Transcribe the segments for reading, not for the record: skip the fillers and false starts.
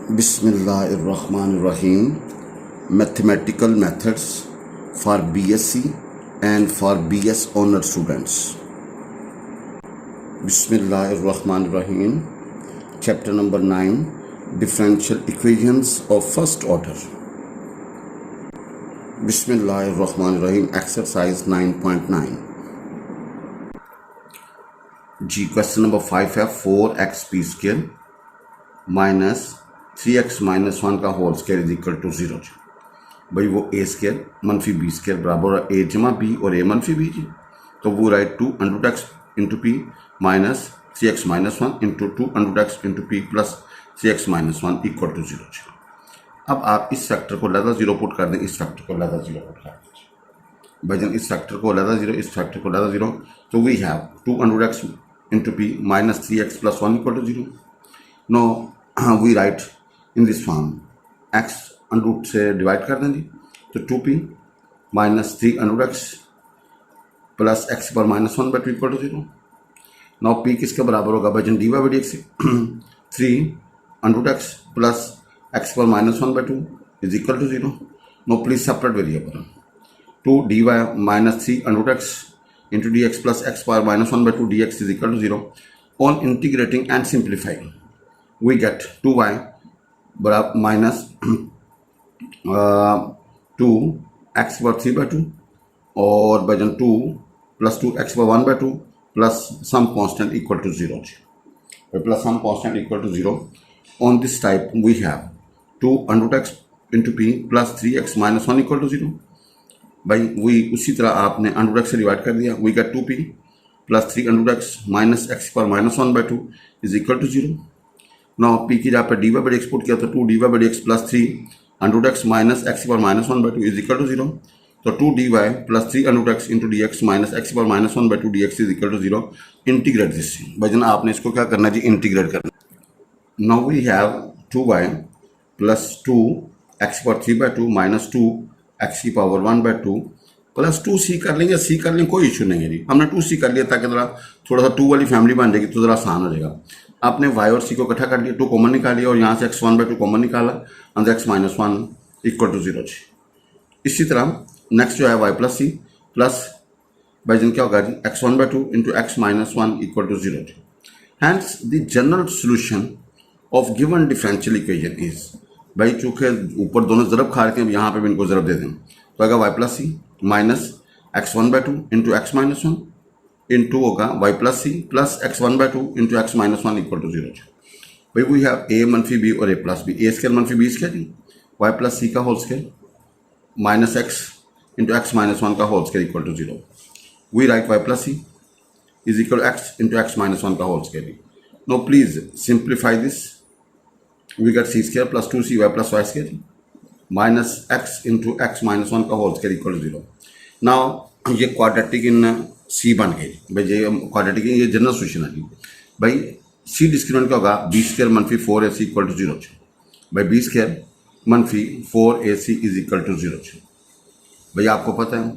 Bismillahirrahmanirrahim. Mathematical methods for BSc and for BS honor students. Bismillahirrahmanirrahim. Chapter number 9, differential equations of first order. Bismillahirrahmanirrahim. Exercise 9.9. G. Question number 5 है 4x p square minus 3x minus 1 का whole square is equal to 0। भाई वो a square मनफी B square बराबर a जमा B और ए मनफी B जी। तो वो right 2 under x into P minus 3x minus 1 into 2 under x into P plus 3x minus 1 equal to 0। अब आप इस फैक्टर को लगा 0 पुट कर दें, इस फैक्टर को लगा 0 पुट कर दीजिए। भाई जब इस फैक्टर को लगा 0, इस फैक्टर को लगा 0, तो we have 2 under x into P minus 3x plus 1 equal to 0। No we write in this form x under root से डिवाइड कर देंगे तो 2p minus 3 under x plus x पर minus 1 by 2 equal to 0। Now p किसके बराबर होगा भाई d y d x 3 under x plus x पर minus 1 by 2 is equal to 0। No please separate variable 2 dy minus 3 under x into d x plus x पर minus 1 by 2 d x is equal to 0। On integrating and simplifying we get 2y बराबर minus 2 x पर 3 by 2 और वजन 2 plus 2 x पर 1 by 2 plus some constant equal to 0 plus some constant equal to 0। On this type we have 2 under x into P plus 3x minus 1 equal to 0। भाई वही उसी तरह आपने अंडर एक्स से डिवाइड कर दिया, we get 2p plus 3 under x minus x पर minus 1 by 2 is equal to 0। Now p की जहाँ पर d y by x put किया तो 2 d y by x plus 3 under x minus x पर minus 1 by 2 is equal to 0। तो 2 d y plus 3 under x into d x minus x पर minus 1 by 2 d x is equal to 0। Integrate this भाई जना आपने इसको क्या करना जी, इंटीग्रेट करना। Now we have 2y plus 2 x पर 3 बाई 2 माइनस 2 एक्स की पावर 1 बाई 2 प्लस 2c कर लेंगे, c कर लेंगे, कोई इशू नहीं है जी। हमने 2c कर लिया ताकि ज़रा थोड़ा सा 2 वाली फैमिली बन जाएगी तो ज़रा आसान हो जाएगा। आपने y और c को इकट्ठा कर लिया, 2 कॉमन निकाल लिया और यहाँ से x 1 बाई 2 कॉमन निकाला और x माइनस 1 इक्वल टू 0। इसी तरह नेक्स्ट जो है y plus C plus by जन क्या होगा जी x 1 by 2 into x minus 1 equal to 0। Hence the general solution of given differential equation is, भाई चूँकि ऊपर दोनों ज़रब खा रहे थे यहाँ पर भी इनको ज़रब दे दें तो आएगा y plus c minus x 1 by 2 into x minus 1 into होगा y plus C plus x 1 by 2 into x minus 1 equal to 0। भाई वी हैव a मनफी b और a plus b, a square मनफी b square y plus c का whole square minus x into x minus 1 का whole square equal to 0। We write y plus C is equal x into x minus 1 का whole square. No please simplify this, we get c square plus 2c y plus y square minus x into x minus 1 का whole square equal to 0। Now ये quadratic in c बन गई भाई, ये quadratic ये general solution है जी। भाई सी discriminant क्या होगा, बी स्क्वायर मनफी 4ac इक्वल टू 0। भाई बी स्क्वायर मनफी 4ac इज इक्वल टू 0। भाई आपको पता है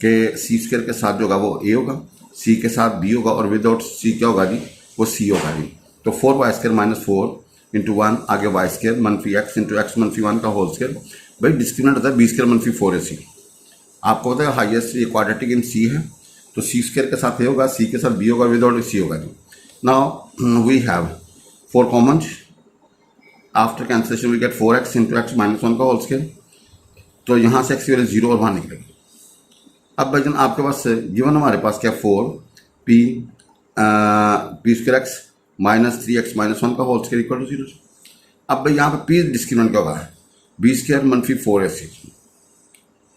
कि सी स्क्वायर के साथ जो होगा वो a होगा, सी के साथ b होगा और विदाउट सी क्या होगा जी, वो c होगा जी। तो 4y स्क्वायर माइनस 4 इंटू 1 आगे y स्क्वायर मनफी x इंटू एक्स मनफी 1 का होल स्क्वायर। भाई डिस्क्रिमिनेंट होता है बी स्क्वायर मनफी 4ac। आपको पता है हाईएस्ट ये क्वाड्रेटिक इन सी है तो सी स्क्वायर के साथ ए होगा, सी के साथ बी होगा, विदाउट सी होगा जी। Now we have 4 common, after cancellation we get 4x into x minus 1 का होल स्क्वायर। तो यहाँ से एक्स की वैल्यू 0 और वहाँ निकलेगी। अब भाई जन आपके पास गिवन हमारे पास क्या 4p square x minus 3x minus 1 का होल स्क्वायर इक्वल टू 0। अब भाई यहाँ पे p डिस्क्रिमिनेंट क्या होगा, बी स्क्वायर मनफी 4ac।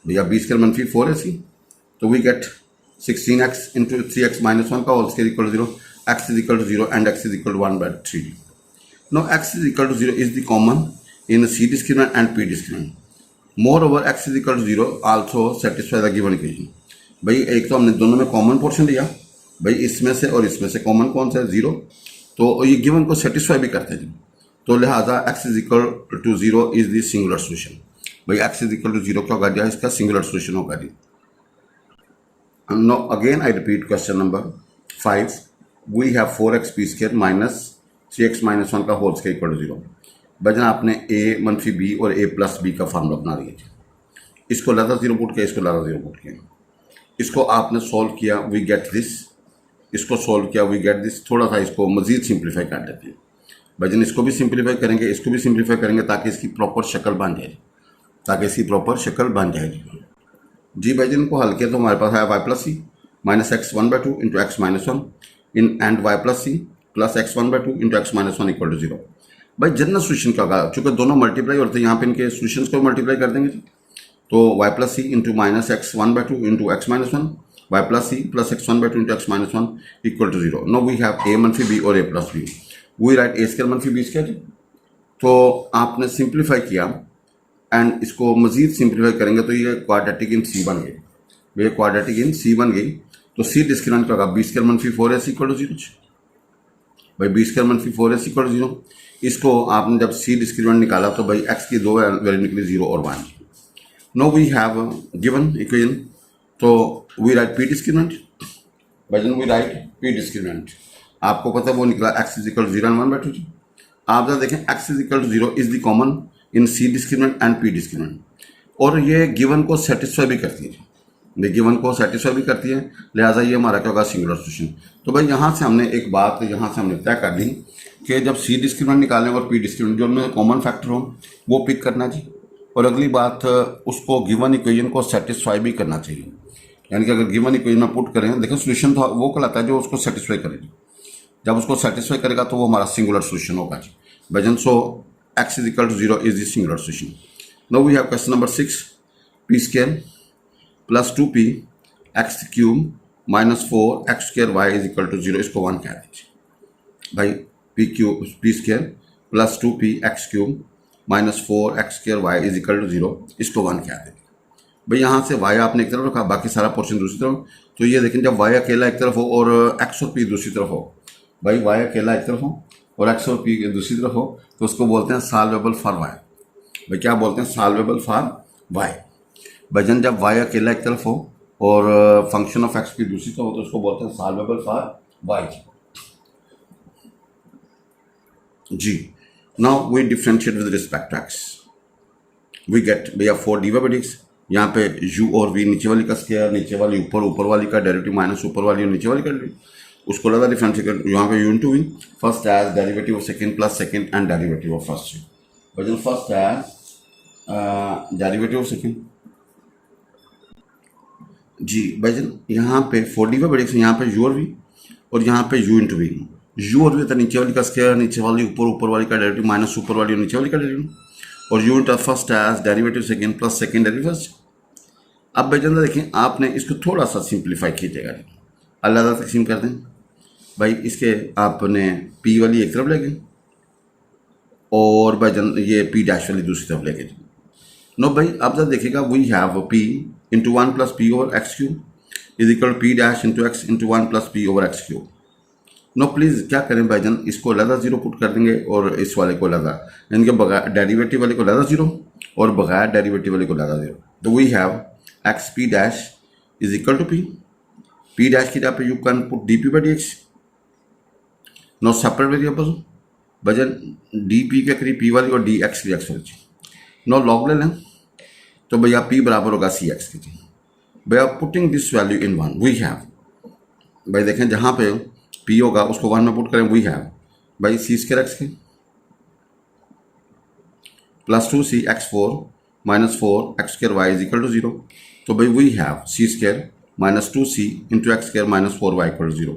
भैया बी स्क्वायर मनफी 4ac तो we gate 16x into 3x minus 1 का whole square equal to 0, x is equal to 0 and x is equal to 1 by 3। No x is equal to 0 is the common in c discriminant and p discriminant. Moreover x is equal to 0 also satisfy the given equation. भाई एक तो हमने दोनों में common portion लिया, भाई इसमें से और इसमें से कॉमन कौन सा है 0, तो ये गिवन को सेटिस्फाई भी करते हैं। तो लिहाजा x is equal to 0 is the singular solution. भाई एक्स इज इक्वल टू 0 क्या होगा जी, इसका सिंगुलर सोल्यूशन होगा जी। Now again I repeat question number 5. We have 4x p square minus 3x minus 1 का होल स्क्वायर इक्वल टू 0। भाईजान आपने ए मनफी B और ए प्लस बी का फार्मूला बना दिया थे। इसको लहदा जीरो पुट किया, इसको लहदा जीरो पुट किया, इसको आपने सॉल्व किया, वी गेट दिस। इसको सॉल्व किया, वी गेट दिस। थोड़ा सा इसको मजीद सिंप्लीफाई कर देते हैं भाईजान, इसको भी सिंप्लीफाई करेंगे, इसको भी सिंप्लीफाई करेंगे ताकि इसकी प्रॉपर शक्ल बन जाए, ताकि इसकी प्रॉपर शक्ल बन जाएगी। जी भाईजान को हल किया तो हमारे पास है y plus c minus x one by two into x minus one in and y plus C plus x one by two into x minus one equal to zero. भाई जनरल सोल्यूशन का होगा, चूंकि दोनों multiply होते हैं, यहाँ पे इनके सोल्यूशंस को मल्टीप्लाई कर देंगे। तो y plus C into minus x one by two into x minus one, y plus C plus x one by two into x minus one equal to zero. No we have A मनफी B और A plus B, we write A square मनफी B square. तो आपने simplify किया and इसको मजीद simplify करेंगे तो ये क्वाड्रेटिक इन सी बन गई। ये क्वाड्रेटिक इन सी बन गई तो सी डिस्क्रिमिनेंट का होगा बी स्क्वायर मनफी four s equal to zero. भाई बी स्क्वायर मनफी four s equal to zero. इसको आपने जब सी डिस्क्रिमिनेंट निकाला तो भाई एक्स की दो वैल्यू निकली, जीरो और one. No we have given equation, तो वी राइट पी डिस्क्रिमिनेंट। भाई वी राइट पी डिस्क्रिमिनेंट। आपको पता है वो निकला x is equal to zero and one by two. आप जरा देखें x is equal to zero is the common in c discriminant and p discriminant, और ये गिवन को सेटिस्फाई भी करती है, ये गिवन को सेटिस्फाई भी करती है, लिहाजा ये हमारा क्या होगा सिंगुलर सोल्यूशन। तो भाई यहाँ से हमने एक बात यहाँ से हमने तय कर ली कि जब सी डिस्क्रिमिनेंट निकालें और पी डिस्क्रिमिनेंट जो उनमें कॉमन फैक्टर हो वो पिक करना जी, और अगली बात उसको गिवन इक्वेशन को सेटिस्फाई भी करना चाहिए। यानी कि अगर गिवन इक्वेशन में पुट करें, देखो सोल्यूशन तो वो कहलाता है जो उसको सेटिस्फाई करेगी, जब उसको सेटिस्फाई करेगा तो वो हमारा सिंगुलर सोल्यूशन होगा जी। भाईजान सो x is equal to 0 is the singular solution. Now we have question number 6, p square plus 2p x cube minus 4 x square y is equal to 0, इसको 1 कह दीजिए भाई। p square plus 2p x cube minus 4 x square y is equal to 0, इसको 1 कह दीजिए भाई। यहाँ से y आपने एक तरफ रखा, बाकी सारा पोर्शन दूसरी तरफ। तो ये देखें जब y अकेला एक तरफ हो और x और p दूसरी तरफ हो, भाई y अकेला एक तरफ हो और x और p दूसरी तरफ हो, तो उसको बोलते हैं सॉल्वेबल फॉर y। भाई क्या बोलते हैं? Solvable for y। भाईजान जब y अकेला एक तरफ हो और फंक्शन ऑफ x p दूसरी तरफ हो तो उसको बोलते हैं सॉल्वेबल फॉर y जी। Now we differentiate with respect to x, we get भैया 4 dy by dx। यहाँ पे u और v नीचे वाली का स्क्वायर, नीचे वाली ऊपर, ऊपर वाली का डेरिवेटिव माइनस ऊपर वाली और नीचे वाली का डेरिवेटिव, उसको लगा डिफरेंशिएट। यहाँ पे u into v first as derivative of second plus second and derivative of first. भाईजान first as derivative of second जी। भाईजान यहाँ पे 4 dy by dx, यहाँ पे u और v और यहाँ पे u इंटू वी। u और v तो नीचे वाली का स्क्वायर, नीचे वाली ऊपर, ऊपर वाली का डेरिवेटिव माइनस ऊपर वाली और नीचे वाली का डेरिवेटिव, और u into first as derivative second plus second derivative first. अब भाईजान देखें आपने इसको थोड़ा सा सिंप्लीफाई कीजिएगा, अलग तकसीम कर दें भाई। इसके आपने p वाली एक तरफ ले गए और भाईजान ये p डैश वाली दूसरी तरफ ले गए। नो भाई आप जरा देखिएगा, we have p into one plus p over x cube is equal p dash into x into one plus p over x cube. No please क्या करें भाईजान, इसको लहदा जीरो पुट कर देंगे और इस वाले को लहदा, यानी कि बगैर डेरिवेटिव वाले को लहदा जीरो और बगैर डेरिवेटिव वाले को लहदा जीरो। तो we have x p dash is equal to p dash की जगह पे you can put d P by D x. No separate variable भाईजान, डी पी के करीब पी वाली और डी एक्स की एक्स वाली। नो लॉग ले लें तो भैया पी बराबर होगा सी एक्स की। भैया putting this value in one, we have भाई देखें जहाँ पे पी होगा उसको वन में पुट करें, वी हैव भाई सी स्क्वायर एक्स के plus 2c x four minus 4 x square y is equal to 0। तो भाई we have c square minus 2c into x square minus 4y equal to 0।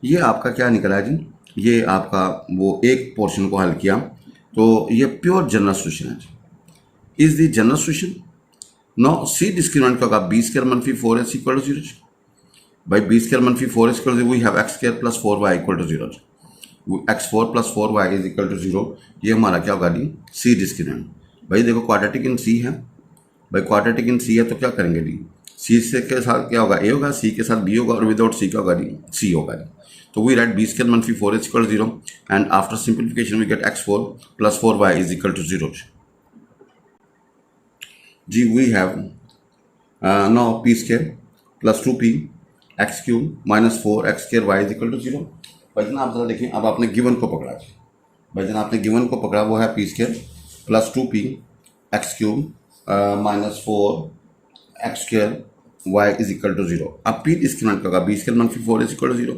ये आपका क्या निकला है जी? ये आपका वो एक पोर्शन को हल किया तो ये प्योर जनरल सोल्यूशन है जी। Is the general solution. No C discriminant का होगा बी स्क्वायर मनफी 4s इक्वल टू 0। भाई बी स्क्वायर मनफी 4s equal to we have x square plus 4y equal to 0। x4 plus 4y is equal to 0। ये हमारा क्या होगा जी? C discriminant. भाई देखो क्वाड्रेटिक इन सी है, भाई क्वाड्रेटिक इन सी है तो क्या करेंगे जी? सी से के साथ क्या होगा? ए होगा, सी के साथ बी होगा और विदाउट सी क्या होगा जी? सी होगा जी। तो वी राइट बी स्क्वायर मनफी 4s equal to 0 and after simplification we get x4 plus 4y is equal to 0 जी। We have now p square plus 2p x cube minus 4 x square y is equal to 0। भाई ना आप जरा देखें, अब आपने given को पकड़ा जी। भाई जन आपने गिवन को पकड़ा वो है p square plus 2p x cube minus 4 x square y is equal to 0। अब पी डिस्क्रिमिनेंट का होगा b square -4 is equal to 0।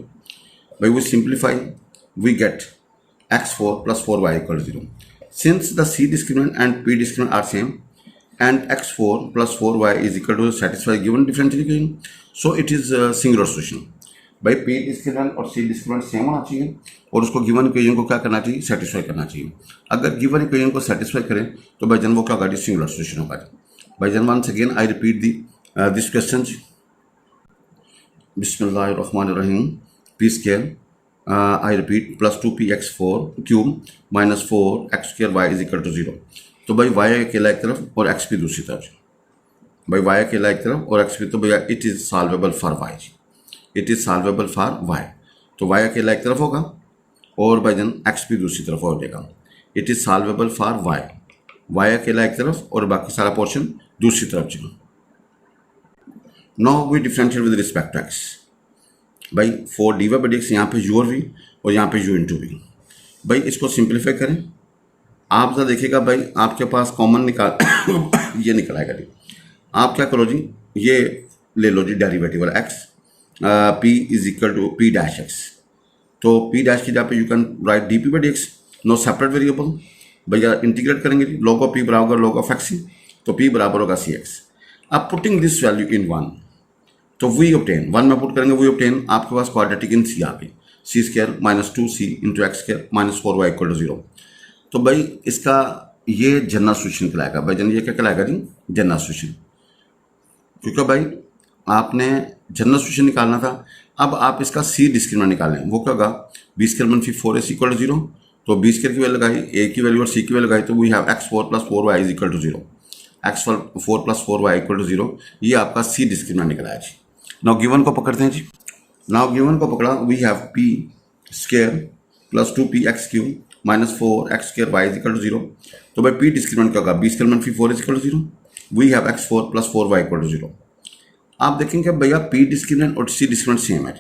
भाई we simplify we get x4 plus 4y equal to 0. Since the c discriminant and p discriminant are same and x4 plus 4y is equal to satisfy given differential equation, so it is a singular solution. भाई p discriminant और c discriminant same होना चाहिए और उसको given equation को क्या करना चाहिए, सेटिस्फाई करना चाहिए। अगर गिवन इक्वेशन को सेटिस्फाई करें तो भाई जन वो क्या होगा, सिंगुलर सॉल्यूशन होगा। भाई जन once again I repeat this question. बिस्मिल्लाहिर्रहमानिर्रहीम। p square I repeat plus 2p x4 cube minus 4 x square y is equal to 0। तो भाई y अकेला एक तरफ और x भी दूसरी तरफ। भाई y अकेला एक तरफ और x भी, तो भैया it is solvable for y, it is solvable for y। तो y अकेला एक तरफ होगा और भाई जन x भी दूसरी तरफ हो जाएगा। It is solvable for y अकेला एक तरफ और बाकी सारा पोर्शन दूसरी तरफ जाएगा। Now we differentiate with respect to x। भाई 4 dy by dx यहाँ पे u और v और यहाँ पे u इंटू वी। भाई इसको सिंप्लीफाई करें, आप जरा देखिएगा भाई आपके पास कॉमन निकाल ये निकल आएगा जी। आप क्या करो जी, ये ले लो जी डेरिवेटिव वाला x p is equal to p dash x। तो p डैश की जगह पे you can write D P by D x, no separate variable. भैया इंटीग्रेट करेंगे जी, log ऑफ p बराबर log ऑफ x, तो p बराबर होगा cx। अब पुटिंग दिस वैल्यू इन 1, तो वी ऑब्टेन 1 में पुट करेंगे, वी ऑब्टेन आपके पास क्वाड्रेटिक इन सी आ गई, C square minus 2c into x square minus 4y equal to 0। तो भाई इसका ये जनरल सॉल्यूशन कहलाएगा। भाई जन ये क्या कहलाएगा जी, जनरल सॉल्यूशन। क्योंकि भाई आपने जनरल सॉल्यूशन निकालना था, अब आप इसका सी डिस्क्रिमिनेंट निकाल लें। वो क्या होगा, b square -4 is equal to 0। तो बी स्क्वायर की वैल्यू लगाई, ए की वैल्यू और सी की वैल्यू लगाई, तो we have x4 plus 4y is equal to 0। x4 plus 4y equal to 0, ये आपका सी डिस्क्रिमिनेंट निकला है जी। नाउ गिवन को पकड़ते हैं जी। नाउ गिवन को पकड़ा, we have p square plus 2p x cube minus 4 x square y is equal to 0। तो भाई p डिस्क्रिमिनेंट क्या होगा, b square -4 is equal to 0। We have x4 plus 4y equal to 0। आप देखेंगे भैया p discriminant और c discriminant same है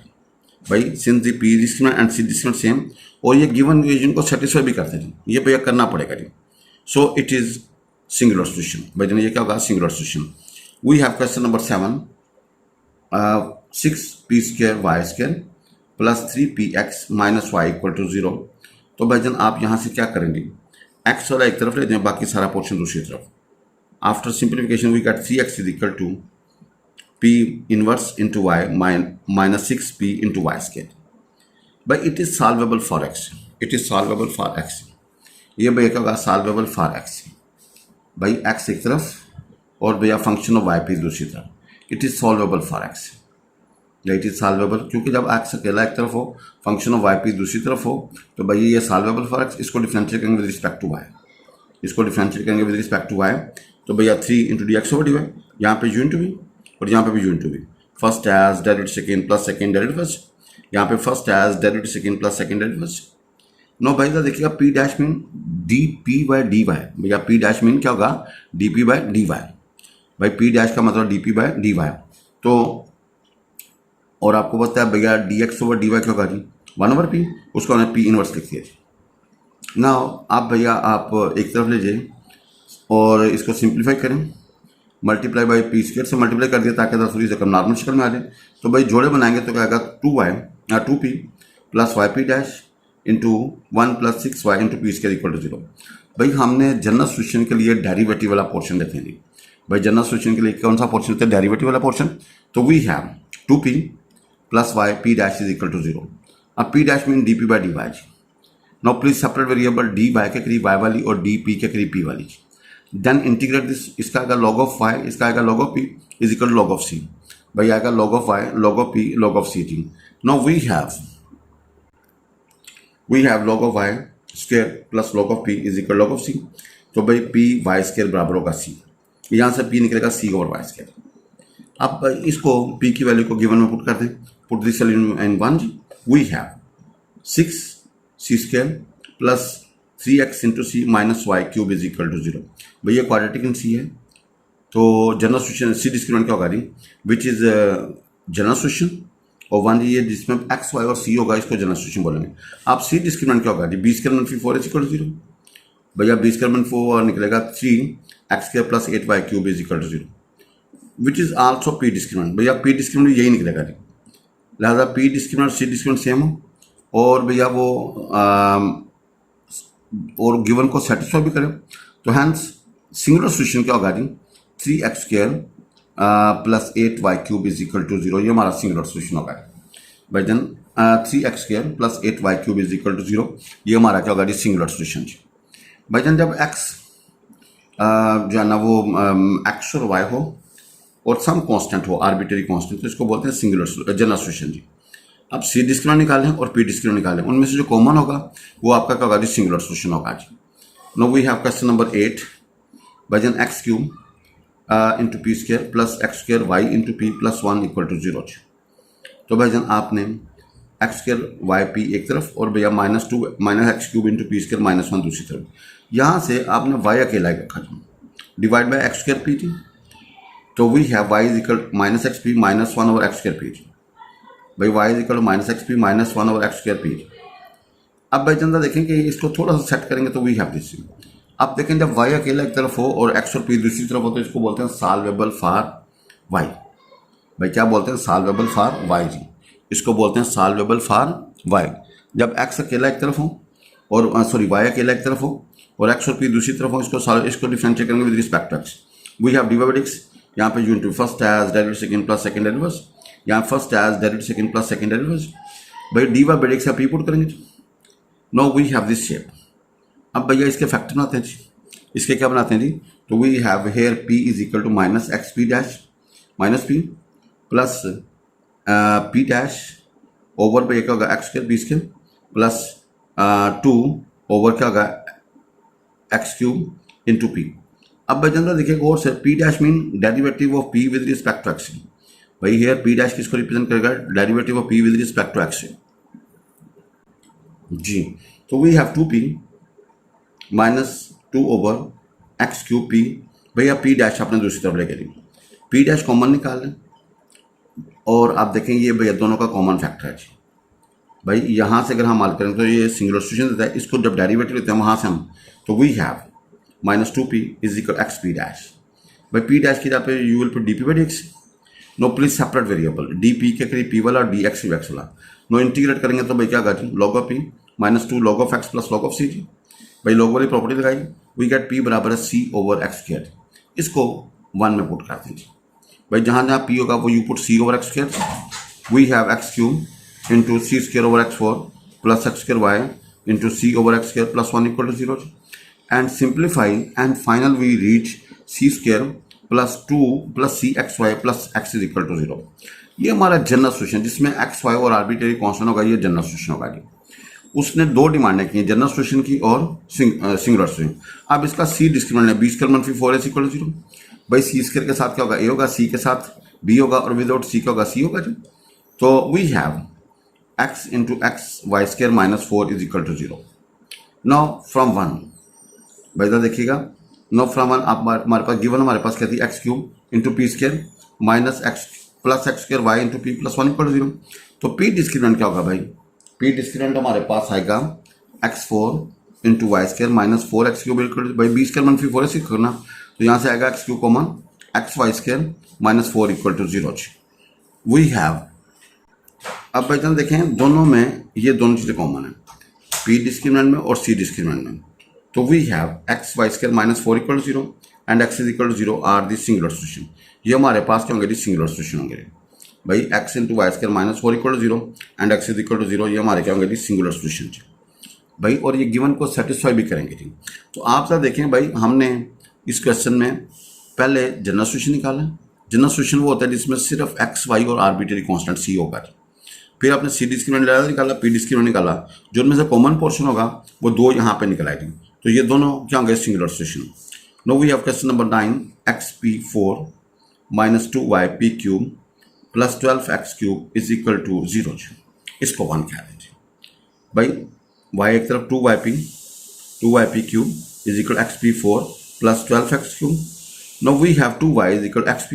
भाई, since the p discriminant and c discriminant same, और ये गिवन इक्वेशन को सेटिस्फाई भी करते हैं, ये भैया करना पड़ेगा जी। So it is singular solution. भाई ये क्या होगा, singular solution. We have question number 7, 6p square y square plus 3p x minus y equal to 0। तो भाईजान आप यहाँ से क्या करेंगे, x वाला एक तरफ ले दें, बाकी सारा पोर्शन दूसरी तरफ। After simplification we get 3x is equal to p inverse into y minus 6p into y square. भाई it is solvable for x, it is solvable for x। ये भैया क्या होगा, सॉल्वेबल फॉर x। भाई x एक तरफ और भैया फंक्शन ऑफ y p दूसरी तरफ। It is solvable for x, या इट इज सॉल्वेबल, क्योंकि जब x अकेला एक तरफ हो, फंक्शन ऑफ y p दूसरी तरफ हो, तो भाई ये सॉल्वेबल फॉर x। इसको डिफरेंशिएट करेंगे विद रिस्पेक्ट टू y, इसको डिफरेंशिएट करेंगे विद रिस्पेक्ट टू y। तो भैया 3 into d x over d y, यहाँ पे u इंटू वी और यहाँ पे भी u into v. First as derivative second plus second derivative first, यहाँ पे first as derivative second plus second derivative first. Now भाई देखिएगा p dash mean d P by d y. भैया p dash mean क्या होगा, d P by d y. भाई p dash का मतलब d P by d y. तो और आपको पता है भैया d x over d y क्या होगा जी, 1/p, उसको हमने p इनवर्स लिख दिया जी। ना आप भैया आप एक तरफ ले जाइए और इसको सिंप्लीफाई करें, मल्टीप्लाई बाई पी स्क्वायर से मल्टीप्लाई कर दिया ताकि थोड़ी से कम नॉर्मल शक्ल में आ जाए। तो भाई जोड़े बनाएंगे तो क्या आएगा, 2p plus y p dash into 1 plus 6y into P square equal to 0। भाई हमने जनरल सॉल्यूशन के लिए डेरिवेटिव वाला पोर्शन लेते हैं जी। भाई जनरल सॉल्यूशन के लिए कौन सा पोर्शन लेते हैं, डेरिवेटिव वाला पोर्शन। तो we have 2p plus y p dash is equal to 0। अब p dash mean d P by d y जी। Now please separate variable d y के करीब y वाली और डी पी के करीब p वाली जी। देन इंटीग्रेट दिस, इसका आएगा log ऑफ y, इसका आएगा log of p is equal to log of c। भाई आएगा log of y log of p log of c जी। Now we have log of y square plus log of p is equal log of c। तो भाई p y square बराबर होगा c, यहाँ से p निकलेगा c ओवर y स्क्वायर। अब इसको p की वैल्यू को गिवन में पुट कर दें, पुट दिस इन 1 जी। We have 6c square plus 3x into c minus y cube is equal to 0। भैया क्वाड्रेटिक इन सी है, तो जनरल सॉल्यूशन सी डिस्क्रिमिनेंट क्या होगा जी, विच इज जनरल सॉल्यूशन, और 1 ये जिसमें एक्स वाई और सी होगा, इसको जनरल सॉल्यूशन बोलेंगे। आप सी डिस्क्रिमिनेंट क्या होगा जी, B square -4 is equal to 0। भैया बी स्क्वायर -4 निकलेगा 3x² + 8y³ is equal to 0, which is also P discriminant. भैया पी डिस्क्रिमिनेंट यही निकलेगा जी, लिहाजा P discriminant C discriminant same हो और भैया वो और गिवन को सेटिस्फाई भी करें, तो हैंस सिंगुलर सॉल्यूशन क्या होगा जी, 3x² + 8y³ is equal to 0, ये हमारा सिंगुलर सॉल्यूशन होगा भाई। Then 3x² + 8y³ is equal to 0, ये हमारा क्या होगा जी, सिंगुलर सॉल्यूशन जी। भाई जान जब x जो है ना वो x और y हो और सम कांस्टेंट हो, आर्बिट्रेरी कांस्टेंट, तो इसको बोलते हैं सिंगुलर जनरल सॉल्यूशन जी। अब सी डिस्क्रिमिनेंट निकालें और पी डिस्क्रिमिनेंट निकालें, उनमें से जो कॉमन होगा वो आपका क्या होगा जी, सिंगुलर सॉल्यूशन होगा जी। No we have question number 8, भाईजान x³ into P square plus x² y into P plus 1 equal to 0 जी। तो भाईजान आपने x² yp एक तरफ और भैया -2 -x³ इंटू पी स्क्वायर -1 दूसरी तरफ, यहाँ से आपने y अकेला ही रखा जी, डिवाइड बाय x² पी जी। तो we have y is equal -xp -1 over x² P जी। भाई y is equal -xp -1 over x² P जी। अब भाई जनता देखें कि इसको थोड़ा सा सेट करेंगे तो वी हैव दिस। अब देखें जब y अकेला एक तरफ हो और x और p दूसरी तरफ हो तो इसको बोलते हैं सॉल्वेबल फॉर y। भाई क्या बोलते हैं, सॉल्वेबल फॉर y जी, इसको बोलते हैं सॉल्वेबल फॉर y। जब x अकेला एक तरफ हो और y अकेला एक तरफ हो और x और p दूसरी तरफ हो, इसको डिफरेंशिएट करेंगे with respect to x। We have divided x, यहाँ पे unit first as derivative second plus second derivative, यहाँ first as derivative second plus second derivative. भाई dy/x से p पुट करेंगे। No we have this shape. अब भैया इसके factor बनाते हैं जी, इसके क्या बनाते हैं जी, तो we have here p is equal to -xp dash -p plus p dash over p क्या होगा x² b² प्लस 2 ओवर क्या होगा x³ इंटू p। अब भाई जनता देखिए गौर से, p dash mean derivative of p with respect to x। भाई हेयर p डैश किसको रिप्रेजेंट करेगा, derivative of p with respect to x जी। तो we have 2p -2 over x³ p। भैया p डैश आपने दूसरी तरफ लेके दी, p डैश कॉमन निकाल लें और आप देखें ये भैया दोनों का कॉमन फैक्टर है जी। भाई यहाँ से अगर हम हल करें तो ये सिंगुलर सॉल्यूशन देता है, इसको जब डेरिवेटिव लेते हैं वहाँ से हम, तो we have -2p is equal xp dash. भाई p डैश की जगह पे you will put dp/dx। Now please separate variable, dp के करीब p वाला और dx वाला। नो इंटीग्रेट करेंगे तो भाई क्या होगा जी, log of p -2 log of x plus log of c जी। भाई log वाली प्रॉपर्टी लगाई, वी गेट p बराबर है c ओवर x²। इसको 1 में पुट करते हैं जी। भाई जहाँ जहाँ p होगा वो you put c over x²। We have x³ into c² over x4 plus x² y into c over x² plus 1 equal to 0 and simplify and final we reach c² plus 2 plus cxy plus x is equal to 0। ये हमारा general solution, जिसमें xy और arbitrary constant होगा, ये general solution होगा जी। उसने दो डिमांडें की हैं, जनरल सॉल्यूशन की और सिंगुलर सॉल्यूशन। अब इसका सी डिस्क्रिमिनेंट है, b² -4 इज इक्वल टू 0। भाई c² के साथ क्या होगा, a होगा, c के साथ b होगा और विदाउट c क्या होगा, c होगा जी। तो we have x into x y² -4 is equal to 0। Now from 1, भाई इधर देखिएगा, नो फ्रॉम 1 आप हमारे पास गिवन, हमारे पास कहती है x³ into p² minus x plus x² y into p plus 1 equal to 0। तो p डिस्क्रिमिनेंट क्या होगा भाई, p डिस्क्रिमिनेंट हमारे पास आएगा x4 into y² -4x³ equal to, भाई b² -4 ऐसे करना, तो यहाँ से आएगा x³ common xy² -4 equal to 0। We have, अब भाई जान देखें दोनों में ये दोनों चीज़ें कॉमन है, p डिस्क्रिमिनेंट में और c डिस्क्रिमिनेंट में। तो we have xy² -4 equal to 0 and x is equal to 0 are the singular solution. ये हमारे पास क्या होंगे जी, सिंगुलर सॉल्यूशन होंगे भाई। x into y² -4 equal to 0 and x is equal to 0, ये हमारे क्या होंगे जी, सिंगुलर सॉल्यूशन जी भाई। और ये गिवन को सेटिस्फाई भी करेंगे जी। तो आप सब देखें भाई, हमने इस क्वेश्चन में पहले जनरल सॉल्यूशन निकाला। जनरल सॉल्यूशन वो होता है जिसमें सिर्फ x y और आर्बिट्रेरी कांस्टेंट c होगा। फिर आपने सी डिस्क्रिमिनेंट निकाला, पी डिस्क्रिमिनेंट निकाला, जो उनमें से कॉमन पोर्शन होगा वो दो यहाँ पे निकल आएगी, तो ये दोनों क्या होंगे, singular solution. Now we have question number 9, xp4 -2yp³ plus 12x³ is equal to 0। इसको 1 कह दीजिए भाई। y एक तरफ 2yp³ is equal xp4 plus 12x³। No we have 2y is equal xp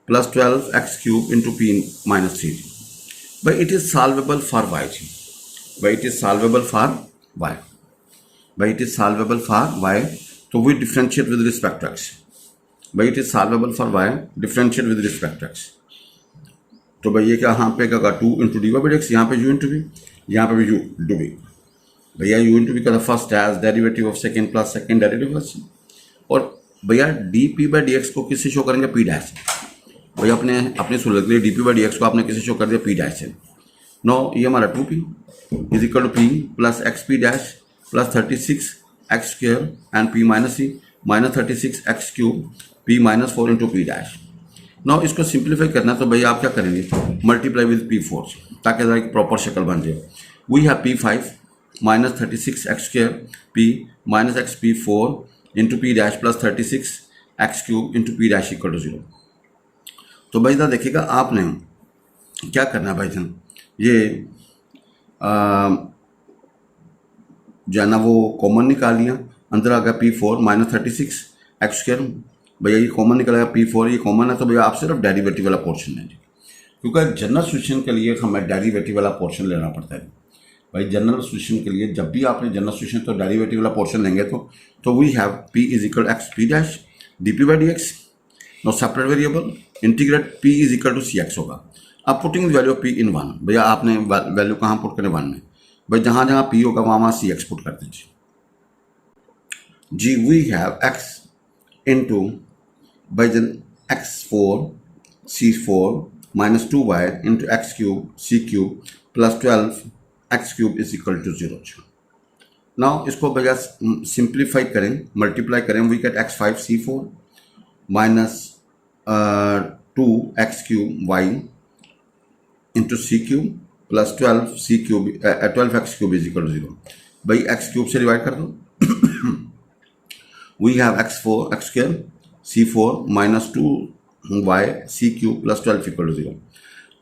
plus 12x³ into p -3। भाई it is solvable for y जी, भाई it is solvable for y, भाई it is solvable for y, तो we differentiate with respect to x, भाई it is solvable for y, differentiate with respect to x. तो भाई ये क्या यहाँ पे क्या two into d y by x, यहाँ पे यू इंटू वी, यहाँ पे भी यू इंटू वी, भैया यू इंटू वी का first as derivative of second plus second derivative of, और भैया d P by D x को किससे शो करेंगे, पी डैश। भैया अपने अपने सहूलत के लिए D P by D x को आपने किससे शो कर दिया, पी डैश से। नो ये हमारा two p is equal to p plus x p dash plus 36 x square and p minus c minus 36 x cube p minus 4 into P dash. Now इसको simplify करना है तो भैया आप क्या करेंगे, मल्टीप्लाई विद पी 4 ताकि जरा एक प्रॉपर शक्ल बन जाए। We have p 5 minus 36 x square p minus x p 4 into P dash plus 36 x cube into P dash equal to 0। तो भाई साहब देखिएगा आपने क्या करना है भाई जान, ये जो है ना वो कॉमन निकाल लिया, अंदर आ गया पी 4 माइनस 36 एक्स स्क्र, भैया ये कॉमन निकला पी 4, ये कॉमन है तो भैया आप सिर्फ डेरिवेटिव वाला पोर्शन लेंगे, क्योंकि जनरल सॉल्यूशन के लिए हमें डेरिवेटिव वाला पोर्शन लेना पड़ता है। भाई जनरल सॉल्यूशन के लिए जब भी आपने जनरल सॉल्यूशन तो डेरिवेटिव वाला पोर्शन लेंगे तो we have p is equal x p dash d P by D x, no separate variable integrate p is equal to c x होगा। अब putting value of P in 1, भैया आपने value कहाँ put करें 1 में, भाई जहाँ जहाँ पी होगा वहाँ सी एक्स पुट कर दीजिए जी। वी हैव एक्स इंटू भाई जन x4 c4 माइनस 2y इंटू x cube c cube plus 12 x cube is equal to 0। Now इसको भैया सिंप्लीफाई करें, मल्टीप्लाई करें, we get x5 c4 minus 2 x cube y into c cube plus 12 c cube 12 x cube is equal to 0। भाई x cube से divide कर दो, we have x4 x square c4 minus 2y c cube plus 12 equal to 0।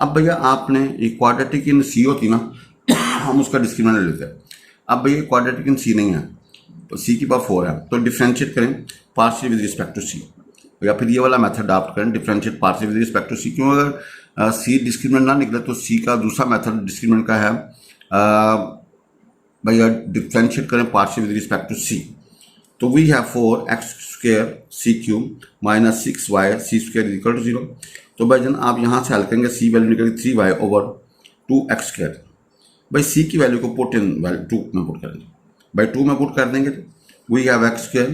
अब भैया आपने ये quadratic in सी होती ना हम उसका डिस्क्रिमिनेंट लेते हैं। अब भैया क्वाड्रेटिक इन सी नहीं है, तो सी की पावर 4 है, तो डिफ्रेंशिएट करें partial with respect to C, या फिर ये वाला मेथड अडॉप्ट करें differentiate partial with respect to C. क्यों, अगर सी डिस्क्रिमिनेंट ना निकले तो सी का दूसरा मेथड डिस्क्रिमिनेंट का है भैया डिफ्रेंशिएट करें partial with respect to c. तो we have 4 x square c cube minus 6y c square is equal to 0। तो भाई जन आप यहाँ से हल करेंगे, सी वैल्यू निकलेगी 3y ओवर 2x स्क्वायर। भाई सी की वैल्यू को पुट इन वैल्यू 2 में पुट करेंगे, भाई 2 में पुट कर देंगे तो we have x square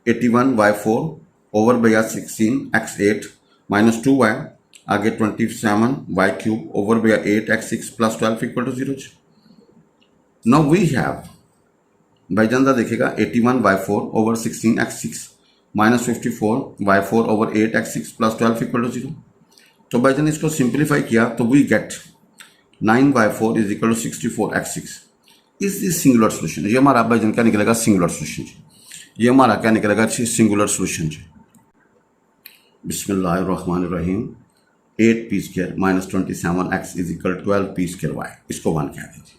81y4 over भैया 16x8 माइनस 2y आगे 27y क्यूब ओवर भैया 8x6 plus 12 equal to 0। Now we have भाईजान दा देखिएगा 81y4 over 16x6 minus 54y4 over 8x6 plus 12 equal to 0। तो भाईजान इसको सिंप्लीफाई किया तो we get 9y4 is equal to 64x6 is this singular solution. ये हमारा भाईजान क्या निकलेगा, सिंगुलर सोल्यूशन जी। ये हमारा क्या निकलेगा, सिंगुलर सोल्यूशन जी। बिस्मिल्लाहिर्रहमानिर्रहीम 8p square minus 27x is equal 12p square y, इसको 1 कह दीजिए।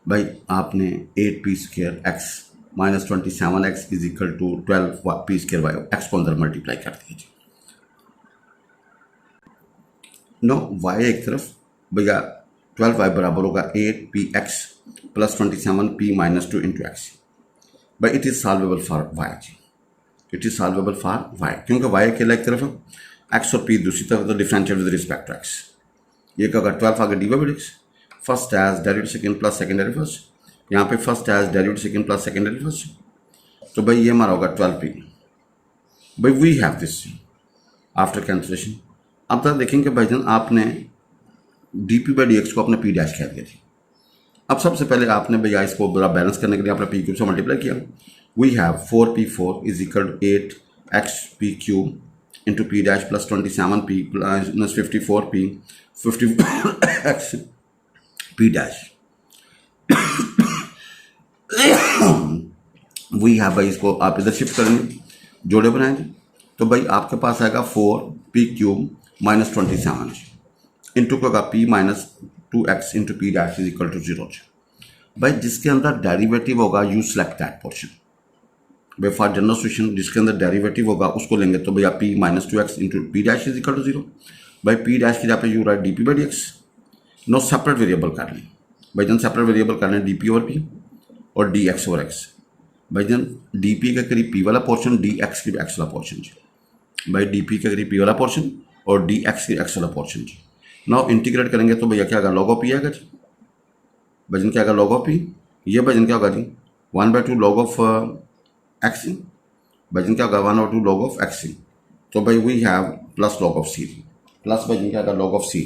भाई आपने 8p square x minus 27x is equal to 12p square y, x को अंदर मल्टीप्लाई कर दीजिए। नो y एक तरफ भैया 12y बराबर होगा 8px plus 27p minus 2 into x. भाई it is solvable for y जी, it is solvable for y, क्योंकि y अकेला एक तरफ है, x और p दूसरी तरफ, तो differentiate with respect to x। ये क्या होगा 12 आगे D by X, first as derivative second plus second derivative first, यहाँ पे first as derivative second plus second derivative first. तो भाई ये हमारा होगा 12p। भाई we have this after cancellation. अब तक देखेंगे भाईजान आपने D P by D x को अपने पी डैश कह दिया थी। अब सबसे पहले आपने भैया इसको बड़ा बैलेंस करने के लिए आपने पी क्यूब से मल्टीप्लाई किया। We have 4p4 is equal to 8xp cube into P dash plus 27p plus 54p 54x p dash वही है भाई, इसको आप इधर शिफ्ट करेंगे, जोड़े बनाएंगे तो भाई आपके पास आएगा 4p क्यूब माइनस 27 इंटू का p minus 2x into P dash is equal to 0। भाई जिसके अंदर डेरिवेटिव होगा यू सेलेक्ट दैट पोर्शन। भाई फॉर जनरल सॉल्यूशन जिसके अंदर डेरिवेटिव होगा उसको लेंगे, तो भैया p minus 2x into P dash is equal to 0। भाई p डैश की जहाँ पे you write D P by D x no separate variable कर लें भाईजान, सेपरेट वेरिएबल कर लें डी पी ओवर पी और डी एक्स ओवर एक्स। भाईजान डी पी के करीब पी वाला पोर्शन, डी एक्स के एक्स वाला पोर्शन जी। भाई डी पी के करीब पी वाला पोर्शन और डी एक्स के एक्स वाला पोर्शन जी। नाउ इंटीग्रेट करेंगे तो भैया क्या आएगा, लॉग ऑफ पी आएगा जी। भाईजान क्या आएगा, लॉग ऑफ पी। ये भाईजान क्या होगा जी, 1/2 लॉग ऑफ एक्स। भाईजान क्या होगा, 1/2 लॉग ऑफ एक्स। तो भाई we have plus log of C, plus भाईजान क्या आएगा, लॉग ऑफ सी।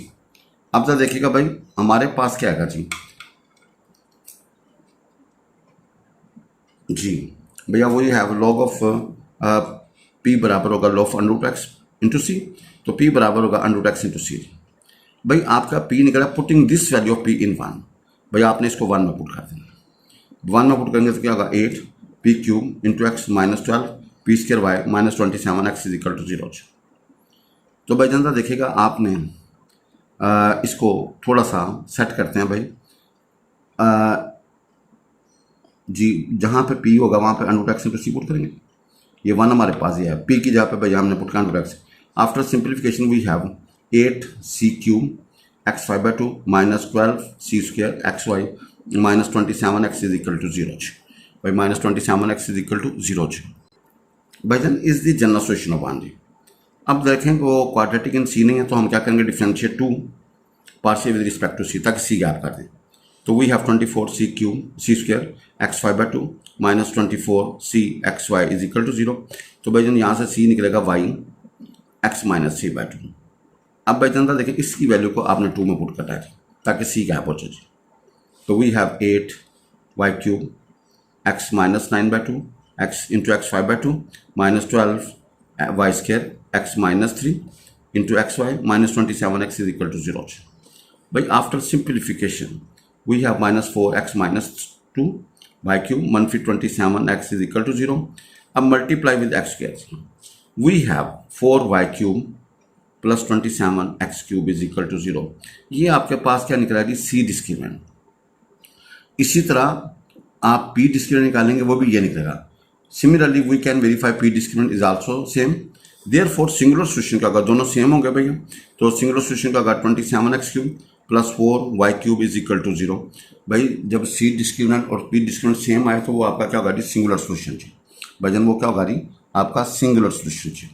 अब जरा देखिएगा भाई हमारे पास क्या आएगा जी, जी भैया we have log of P बराबर होगा log of under x into C. तो पी बराबर होगा अंडर एक्स इंटू सी। भाई आपका पी निकला, putting this value of P in 1। भाई आपने इसको 1 में पुट कर देना। 1 में पुट करेंगे तो क्या होगा, 8 P cube into x minus 12 P square Y minus 27 X is equal to 0। तो भाई जनता देखिएगा आपने इसको थोड़ा सा सेट करते हैं भाई जी। जहाँ पे पी होगा वहाँ पे अंडर एक्स इंटू सी पुट करेंगे। ये 1 हमारे पास ही है, पी की जगह पे भाई हमने पुट किया under X. After simplification we have 8 C cube X 5/2 minus 12 C square X Y minus 27 X is equal to 0। भाई minus 27 X is equal to 0। भाईजान is the general solution of 1 जी। अब देखें वो क्वाड्रेटिक इन सी नहीं है तो हम क्या करेंगे, differentiate 2 partial with respect to C, ताकि सी गैप कर दें। तो we have 24 C cube C square x 5/2 minus 24 C x y is equal to 0। तो भाईजान यहाँ से सी निकलेगा वाई एक्स माइनस 3/2। अब भाईजान देखें इसकी वैल्यू को आपने 2 में पुट करना है ताकि सी गैप हो जाए। तो we have 8 Y cube X minus 9/2 X into X 5/2 minus 12 Y square X minus 3 into X Y minus 27 X is equal to 0। भाई after simplification we have minus 4 X minus 2 Y cube मनफी 27 X is equal to 0। अब multiply with X square we have 4 Y cube plus 27 X cube is equal to 0। ये आपके पास क्या निकला जी, c discriminant. इसी तरह आप पी डिस्क्रिमिनेंट निकालेंगे वो भी ये निकलेगा। Similarly we can verify P discriminant is also same. Therefore singular solution का अगर दोनों सेम होंगे भैया तो सिंगुलर सॉल्यूशन का अगर 27 X cube plus 4 Y cube is equal to 0। भाई जब सी डिस्क्रिमिनेंट और पी डिस्क्रिमिनेंट सेम आए तो वो आपका क्या होगा जी, सिंगुलर सॉल्यूशन जी। भाईजान वो क्या होगा जी, आपका सिंगुलर सॉल्यूशन जी।